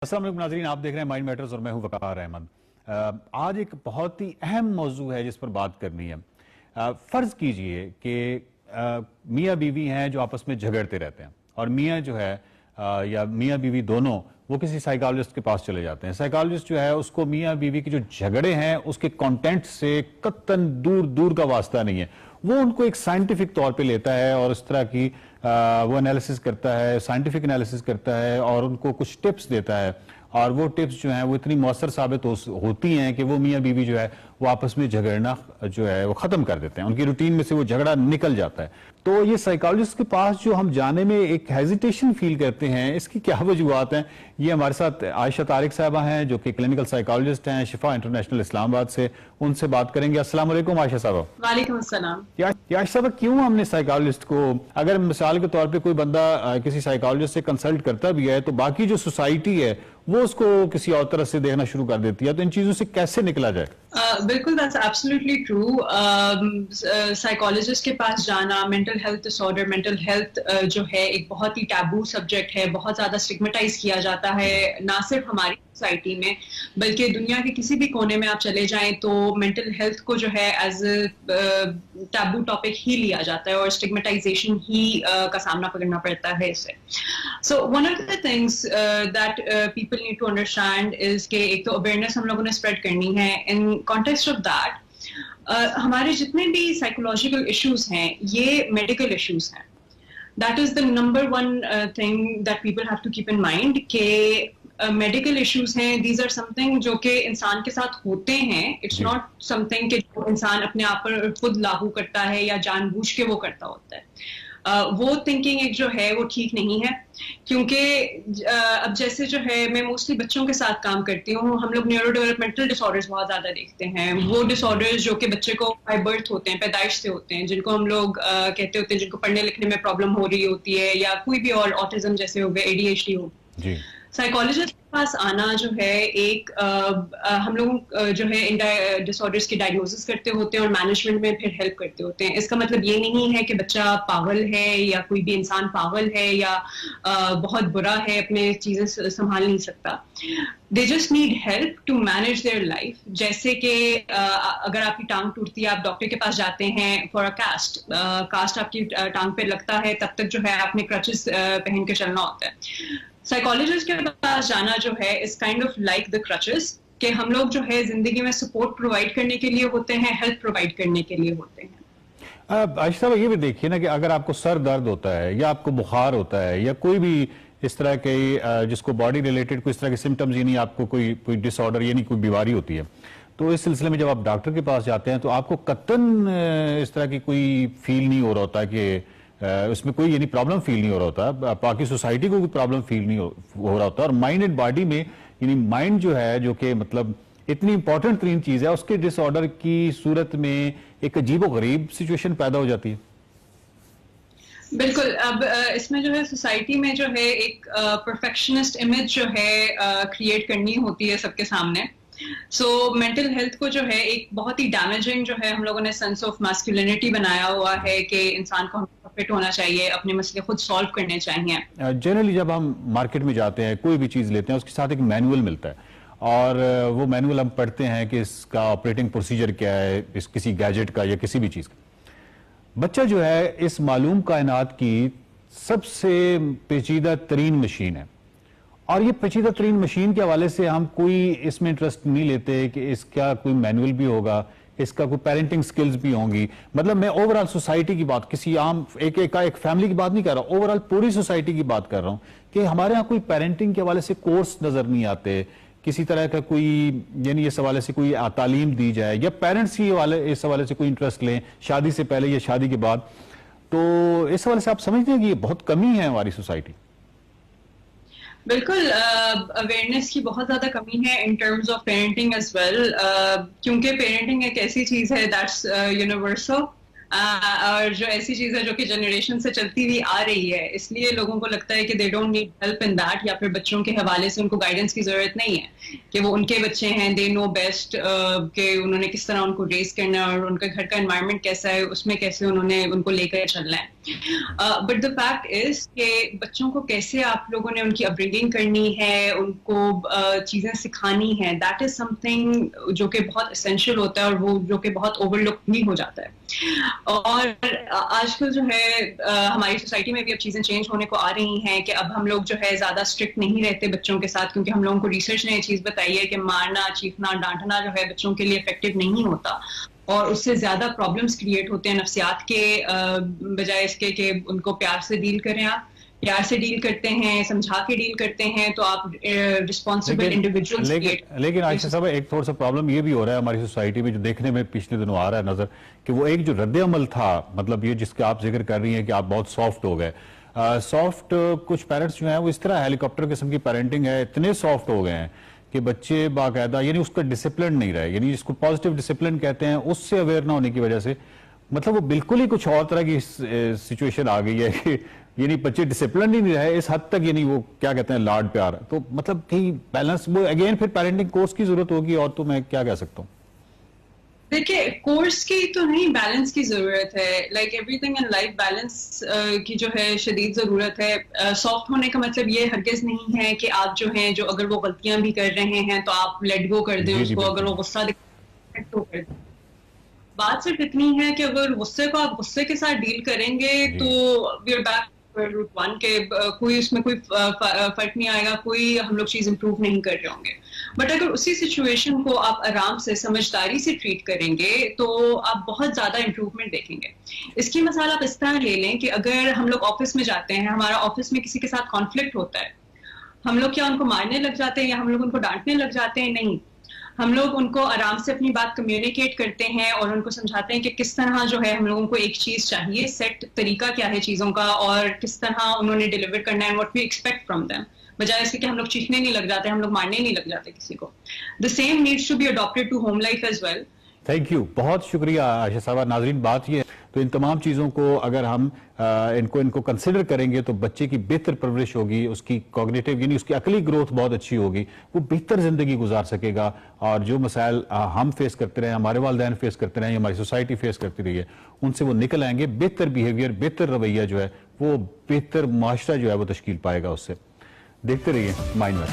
السلام علیکم ناظرین، آپ دیکھ رہے ہیں مائنڈ میٹرز اور میں ہوں وقار احمد۔ آج ایک بہت ہی اہم موضوع ہے جس پر بات کرنی ہے۔ فرض کیجئے کہ میاں بیوی ہیں جو آپس میں جھگڑتے رہتے ہیں، اور میاں جو ہے یا میاں بیوی دونوں وہ کسی سائیکالوجسٹ کے پاس چلے جاتے ہیں۔ سائیکالوجسٹ جو ہے اس کو میاں بیوی کی جو جھگڑے ہیں اس کے کانٹینٹ سے قطعاً دور کا واسطہ نہیں ہے، وہ ان کو ایک سائنٹیفک طور پہ لیتا ہے اور اس طرح کی وہ انالیسس کرتا ہے، سائنٹیفک انالیسس کرتا ہے اور ان کو کچھ ٹپس دیتا ہے، اور وہ ٹپس جو ہیں وہ اتنی مؤثر ثابت ہوتی ہیں کہ وہ میاں بیوی جو ہے وہ آپس میں جھگڑنا جو ہے وہ ختم کر دیتے ہیں، ان کی روٹین میں سے وہ جھگڑا نکل جاتا ہے۔ تو یہ سائیکالوجسٹ کے پاس جو ہم جانے میں ایک ہیزیٹیشن فیل کرتے ہیں، اس کی کیا وجوہات ہیں؟ یہ ہمارے ساتھ عائشہ طارق صاحبہ ہیں جو کہ کلینکل سائیکالوجسٹ ہیں شفا انٹرنیشنل اسلام آباد سے، ان سے بات کریں گے۔ السلام علیکم عائشہ صاحبہ۔ وعلیکم السلام۔ عائشہ صاحبہ، کیوں ہم نے سائیکالوجسٹ کو، اگر مثال کے طور پہ کوئی بندہ کسی سائیکالوجسٹ سے کنسلٹ کرتا بھی ہے تو باقی جو سوسائٹی ہے وہ اس کو کسی اور طرح سے دیکھنا شروع کر دیتی ہے، تو ان چیزوں سے کیسے نکلا جائے؟ بالکل، that's absolutely true۔ سائیکالوجسٹ کے پاس جانا، مینٹل ہیلتھ ڈس آرڈر، مینٹل ہیلتھ جو ہے ایک بہت ہی ٹیبو سبجیکٹ ہے، بہت زیادہ اسٹگمیٹائز کیا جاتا ہے، نہ صرف ہماری سوسائٹی میں بلکہ دنیا کے کسی بھی کونے میں آپ چلے جائیں تو مینٹل ہیلتھ کو جو ہے ایز اے ٹیبو ٹاپک ہی لیا جاتا ہے اور اسٹگمیٹائزیشن ہی کا سامنا کرنا پڑتا ہے اس سے۔ So one of the things that people need to understand is کہ ایک تو اویئرنیس ہم لوگوں نے اسپریڈ کرنی ہے۔ ان کانٹیکسٹ آف دیٹ ہمارے جتنے بھی سائیکولوجیکل ایشوز ہیں یہ میڈیکل ایشوز ہیں۔ That is the number one thing that people have to keep in mind کہ میڈیکل ایشوز ہیں، دیز آر سم تھنگ جو کہ انسان کے ساتھ ہوتے ہیں، اٹس ناٹ سم تھنگ کہ جو انسان اپنے آپ پر خود لاگو کرتا ہے یا جان بوجھ کے وہ کرتا ہوتا ہے۔ وہ تھنکنگ ایک جو ہے وہ ٹھیک نہیں ہے، کیونکہ اب جیسے جو ہے میں موسٹلی بچوں کے ساتھ کام کرتی ہوں، ہم لوگ نیورو ڈیولپمنٹل ڈس آرڈرز بہت زیادہ دیکھتے ہیں، وہ ڈس آرڈرز جو کہ بچے کو بائی برتھ ہوتے ہیں، پیدائش سے ہوتے ہیں، جن کو ہم لوگ کہتے ہوتے ہیں جن کو پڑھنے لکھنے میں پرابلم ہو رہی ہوتی ہے یا کوئی بھی اور آٹزم جیسے ہو گئے، ADHD ہو۔ سائیکالوجسٹ کے پاس آنا جو ہے ایک ہم لوگ جو ہے ان ڈس آرڈرز کی ڈائگنوسس کرتے ہوتے ہیں اور مینجمنٹ میں پھر ہیلپ کرتے ہوتے ہیں۔ اس کا مطلب یہ نہیں ہے کہ بچہ پاگل ہے یا کوئی بھی انسان پاگل ہے یا بہت برا ہے، اپنے چیزیں سنبھال نہیں سکتا۔ They just need help to manage their life. جیسے کہ اگر آپ کی ٹانگ ٹوٹتی ہے، آپ ڈاکٹر کے پاس جاتے ہیں فار اے کاسٹ آپ کی ٹانگ پہ لگتا ہے، تب تک جو ہے آپ نے کرچز پہن کے چلنا ہوتا ہے۔ سائیکالوجسٹ کے پاس جانا جو ہے اس کائنڈ آف لائک دا کرچز، کہ ہم لوگ جو ہے زندگی میں سپورٹ پرووائڈ کرنے کے لیے ہوتے ہیں، ہیلپ پرووائڈ کرنے کے لیے ہوتے ہیں۔ عائشہ صاحب، یہ بھی دیکھیے نا کہ اگر آپ کو سر درد ہوتا ہے یا آپ کو بخار ہوتا ہے یا کوئی بھی اس طرح کے جس کو باڈی ریلیٹڈ کوئی اس طرح کے سمٹمز، یعنی آپ کو کوئی ڈس آرڈر یعنی کوئی بیماری ہوتی ہے، تو اس سلسلے میں جب آپ ڈاکٹر کے پاس جاتے ہیں تو آپ کو قطعاً اس طرح کی کوئی فیل نہیں ہو رہا ہوتا کہ اس میں کوئی یعنی پرابلم فیل نہیں ہو رہا ہوتا، باقی سوسائٹی کو کوئی پرابلم فیل نہیں ہو رہا ہوتا، اور مائنڈ اینڈ باڈی میں یعنی مائنڈ جو ہے جو کہ مطلب اتنی امپورٹنٹ ترین چیز ہے، اس کے ڈس آرڈر کی صورت میں ایک عجیب و غریب سچویشن پیدا ہو جاتی ہے۔ بالکل، اب اس میں جو ہے سوسائٹی میں جو ہے ایک پرفیکشنسٹ امیج جو ہے کریٹ کرنی ہوتی ہے سب کے سامنے۔ سو مینٹل ہیلتھ کو جو ہے ایک بہت ہی ڈیمیجنگ جو ہے ہم لوگوں نے سینس آف ماسکولینٹی بنایا ہوا ہے کہ انسان کو فٹ ہونا چاہیے، اپنے مسئلے خود سالو کرنے چاہیے۔ جنرلی جب ہم مارکیٹ میں جاتے ہیں، کوئی بھی چیز لیتے ہیں، اس کے ساتھ ایک مینول ملتا ہے، اور وہ مینول ہم پڑھتے ہیں کہ اس کا آپریٹنگ پروسیجر کیا ہے، اس کسی گیجٹ کا یا کسی بھی چیز کا۔ بچہ جو ہے اس معلوم کائنات کی سب سے پیچیدہ ترین مشین ہے، اور یہ پیچیدہ ترین مشین کے حوالے سے ہم کوئی اس میں انٹرسٹ نہیں لیتے کہ اس کا کوئی مینول بھی ہوگا، اس کا کوئی پیرنٹنگ سکلز بھی ہوں گی۔ مطلب میں اوورآل سوسائٹی کی بات، کسی عام ایک فیملی کی بات نہیں کر رہا، اوورآل پوری سوسائٹی کی بات کر رہا ہوں کہ ہمارے ہاں کوئی پیرنٹنگ کے حوالے سے کورس نظر نہیں آتے، کسی طرح کا کوئی یعنی اس حوالے سے کوئی تعلیم دی جائے، یا پیرنٹس ہی اس حوالے سے کوئی انٹرسٹ لیں شادی سے پہلے یا شادی کے بعد۔ تو اس حوالے سے آپ سمجھتے ہیں کہ یہ بہت کمی ہے ہماری سوسائٹی؟ بالکل، اویئرنیس کی بہت زیادہ کمی ہے in terms of parenting as well, کیونکہ پیرنٹنگ ایک ایسی چیز ہے دیٹس یونیورسل، اور جو ایسی چیز ہے جو کہ جنریشن سے چلتی ہوئی آ رہی ہے، اس لیے لوگوں کو لگتا ہے کہ they don't need help in that, یا پھر بچوں کے حوالے سے ان کو گائیڈنس کی ضرورت نہیں ہے کہ وہ ان کے بچے ہیں، دے نو بیسٹ کہ انہوں نے کس طرح ان کو ریز کرنا ہے اور ان کا گھر کا انوائرمنٹ کیسا ہے، اس میں کیسے انہوں نے ان کو لے کر چلنا ہے. بٹ دا فیکٹ از کہ بچوں کو کیسے آپ لوگوں نے ان کی اپبرنگنگ کرنی ہے، ان کو چیزیں سکھانی ہے، دیٹ از سم تھنگ جو کہ بہت اسینشیل ہوتا ہے اور وہ جو کہ بہت اوور لک بھی ہو جاتا ہے. اور آج کل جو ہے ہماری سوسائٹی میں بھی اب چیزیں چینج ہونے کو آ رہی ہیں کہ اب ہم لوگ جو ہے زیادہ اسٹرکٹ نہیں رہتے بچوں کے ساتھ، کیونکہ ہم لوگوں کو ریسرچ نے یہ چیز بتائی ہے کہ مارنا، چیخنا، ڈانٹنا جو ہے بچوں کے لیے افیکٹو نہیں ہوتا، اور اس سے زیادہ پرابلمس کریٹ ہوتے ہیں نفسیات کے بجائے اس کے کہ ان کو پیار سے ڈیل کریں. آپ پیار سے ڈیل کرتے ہیں، سمجھا کے ڈیل کرتے ہیں، تو آپ رسپانسبل انڈیویجولس لیکن عائشہ صاحب ایک تھوڑا سا پرابلم یہ بھی ہو رہا ہے ہماری سوسائٹی میں، جو دیکھنے میں پچھلے دنوں آ رہا ہے نظر، کہ وہ ایک جو رد عمل تھا، مطلب یہ جس کا آپ ذکر کر رہی ہیں کہ آپ بہت سافٹ ہو گئے. سافٹ کچھ پیرنٹس جو ہیں وہ اس طرح ہیلی کاپٹر قسم کی پیرنٹنگ ہے، اتنے سافٹ ہو گئے ہیں کہ بچے باقاعدہ یعنی اس کا ڈسپلن نہیں رہے، یعنی اس کو پازیٹیو ڈسپلن کہتے ہیں، اس سے اویئر نہ ہونے کی وجہ سے مطلب وہ بالکل ہی کچھ اور طرح کی سچویشن آ گئی ہے کہ یعنی بچے ڈسپلن ہی نہیں رہے اس حد تک، یعنی وہ کیا کہتے ہیں لاڈ پیار. تو مطلب کہیں بیلنس، وہ اگین پھر پیرنٹنگ کورس کی ضرورت ہوگی، اور تو میں کیا کہہ سکتا ہوں. دیکھیے کورس کی تو نہیں، بیلنس کی ضرورت ہے. Like every thing in life balance کی جو ہے شدید ضرورت ہے. سافٹ ہونے کا مطلب یہ ہرگز نہیں ہے کہ آپ جو ہیں، جو اگر وہ غلطیاں بھی کر رہے ہیں تو آپ لیٹ گو کر دیں اس کو، اگر وہ غصہ دکھائے تو کر دیں. بات صرف اتنی ہے کہ اگر غصے کو آپ غصے کے ساتھ ڈیل کریں گے تو we are back route one, کہ کوئی اس میں کوئی فرق نہیں آئے گا، کوئی ہم لوگ چیز امپروو نہیں کر رہے ہوں گے. بٹ اگر اسی سچویشن کو آپ آرام سے، سمجھداری سے ٹریٹ کریں گے تو آپ بہت زیادہ امپروومنٹ دیکھیں گے. اس کی مثال آپ اس طرح لے لیں کہ اگر ہم لوگ آفس میں جاتے ہیں، ہمارا آفس میں کسی کے ساتھ کانفلکٹ ہوتا ہے، ہم لوگ کیا ان کو مارنے لگ جاتے ہیں یا ہم لوگ ان کو ڈانٹنے لگ جاتے ہیں؟ نہیں، ہم لوگ ان کو آرام سے اپنی بات کمیونیکیٹ کرتے ہیں اور ان کو سمجھاتے ہیں کہ کس طرح جو ہے ہم لوگوں کو ایک چیز چاہیے، سیٹ طریقہ کیا ہے چیزوں کا، اور کس طرح انہوں نے ڈیلیور کرنا ہے، what we expect from them, بجائے اس کے کہ ہم لوگ چیخنے نہیں لگ جاتے، ہم لوگ مارنے نہیں لگ جاتے کسی کو. The same needs to be adopted to home life as well. Thank you, بہت شکریہ عائشہ صاحبہ. ناظرین بات یہ ہے تو ان تمام چیزوں کو اگر ہم ان کو کنسیڈر کریں گے تو بچے کی بہتر پرورش ہوگی، اس کی کوگنیٹیو یعنی اس کی عقلی گروتھ بہت اچھی ہوگی، وہ بہتر زندگی گزار سکے گا، اور جو مسائل ہم فیس کرتے رہے، ہمارے والدین فیس کرتے رہے، ہماری سوسائٹی فیس کرتی رہی ہے، ان سے وہ نکل آئیں گے. بہتر بیہیویئر، بہتر رویہ جو ہے، وہ بہتر معاشرہ جو ہے وہ تشکیل پائے گا اس سے. دیکھتے رہیے مائنڈ میپ.